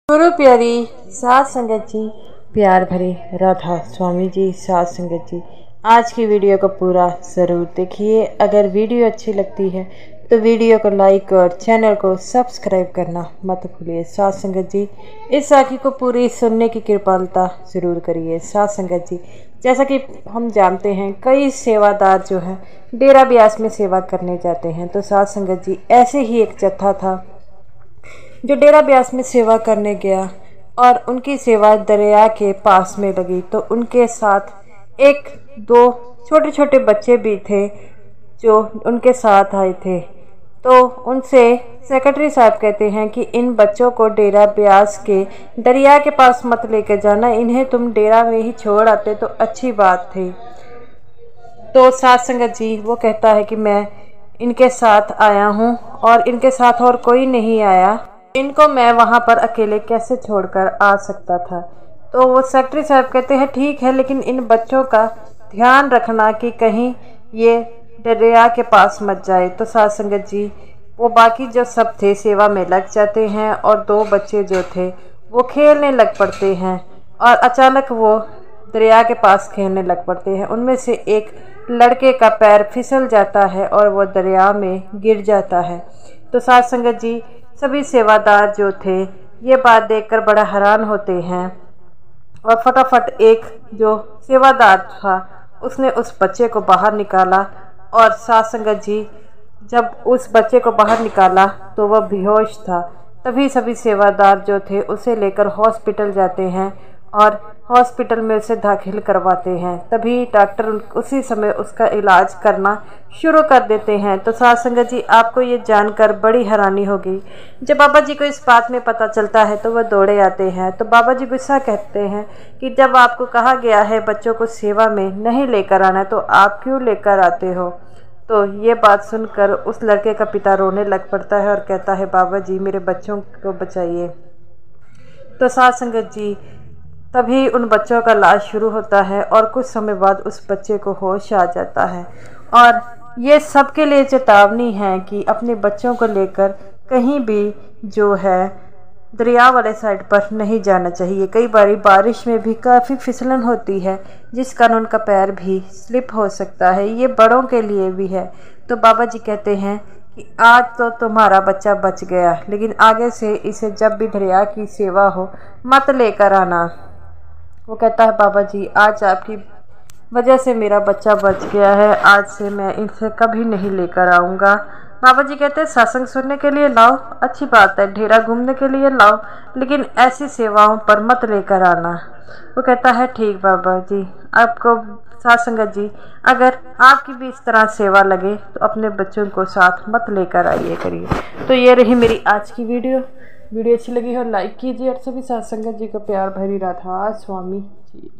गुरु प्यारी साध संगत जी, प्यार भरे राधा स्वामी जी, साध संगत जी, आज की वीडियो को पूरा ज़रूर देखिए। अगर वीडियो अच्छी लगती है तो वीडियो को लाइक और चैनल को सब्सक्राइब करना मत भूलिए। साध संगत जी, इस साखी को पूरी सुनने की कृपालता ज़रूर करिए। साध संगत जी, जैसा कि हम जानते हैं कई सेवादार जो है डेरा ब्यास में सेवा करने जाते हैं। तो साध संगत जी, ऐसे ही एक जत्था था जो डेरा ब्यास में सेवा करने गया और उनकी सेवा दरिया के पास में लगी। तो उनके साथ एक दो छोटे छोटे बच्चे भी थे जो उनके साथ आए थे। तो उनसे सेक्रेटरी साहब कहते हैं कि इन बच्चों को डेरा ब्यास के दरिया के पास मत लेकर जाना, इन्हें तुम डेरा में ही छोड़ आते तो अच्छी बात थी। तो साध संगत जी, वो कहता है कि मैं इनके साथ आया हूँ और इनके साथ और कोई नहीं आया, इनको मैं वहाँ पर अकेले कैसे छोड़कर आ सकता था। तो वो सेक्रेटरी साहब कहते हैं ठीक है, लेकिन इन बच्चों का ध्यान रखना कि कहीं ये दरिया के पास मत जाए। तो साध संगत जी, वो बाकी जो सब थे सेवा में लग जाते हैं और दो बच्चे जो थे वो खेलने लग पड़ते हैं और अचानक वो दरिया के पास खेलने लग पड़ते हैं। उनमें से एक लड़के का पैर फिसल जाता है और वो दरिया में गिर जाता है। तो साध संगत जी, सभी सेवादार जो थे ये बात देखकर बड़ा हैरान होते हैं और फटाफट एक जो सेवादार था उसने उस बच्चे को बाहर निकाला। और साध संगत जी, जब उस बच्चे को बाहर निकाला तो वह बेहोश था। तभी सभी सेवादार जो थे उसे लेकर हॉस्पिटल जाते हैं और हॉस्पिटल में उसे दाखिल करवाते हैं। तभी डॉक्टर उसी समय उसका इलाज करना शुरू कर देते हैं। तो साध संगत जी, आपको ये जानकर बड़ी हैरानी होगी। जब बाबा जी को इस बात में पता चलता है तो वह दौड़े आते हैं। तो बाबा जी गुस्सा कहते हैं कि जब आपको कहा गया है बच्चों को सेवा में नहीं लेकर आना तो आप क्यों लेकर आते हो। तो ये बात सुनकर उस लड़के का पिता रोने लग पड़ता है और कहता है बाबा जी, मेरे बच्चों को बचाइए। तो साध संगत जी, तभी उन बच्चों का इलाज शुरू होता है और कुछ समय बाद उस बच्चे को होश आ जाता है। और ये सबके लिए चेतावनी है कि अपने बच्चों को लेकर कहीं भी जो है दरिया वाले साइड पर नहीं जाना चाहिए। कई बार बारिश में भी काफ़ी फिसलन होती है जिस कारण उनका पैर भी स्लिप हो सकता है। ये बड़ों के लिए भी है। तो बाबा जी कहते हैं कि आज तो तुम्हारा बच्चा बच गया, लेकिन आगे से इसे जब भी दरिया की सेवा हो मत लेकर आना। वो कहता है बाबा जी, आज आपकी वजह से मेरा बच्चा बच गया है, आज से मैं इनसे कभी नहीं लेकर आऊँगा। बाबा जी कहते हैं सत्संग सुनने के लिए लाओ, अच्छी बात है, डेरा घूमने के लिए लाओ, लेकिन ऐसी सेवाओं पर मत लेकर आना। वो कहता है ठीक बाबा जी, आपको साध संगत जी, अगर आपकी भी इस तरह सेवा लगे तो अपने बच्चों को साथ मत लेकर आइए करिए। तो ये रही मेरी आज की वीडियो अच्छी लगी हो लाइक कीजिए और सभी साध संगत जी को प्यार भरी राधा स्वामी जी।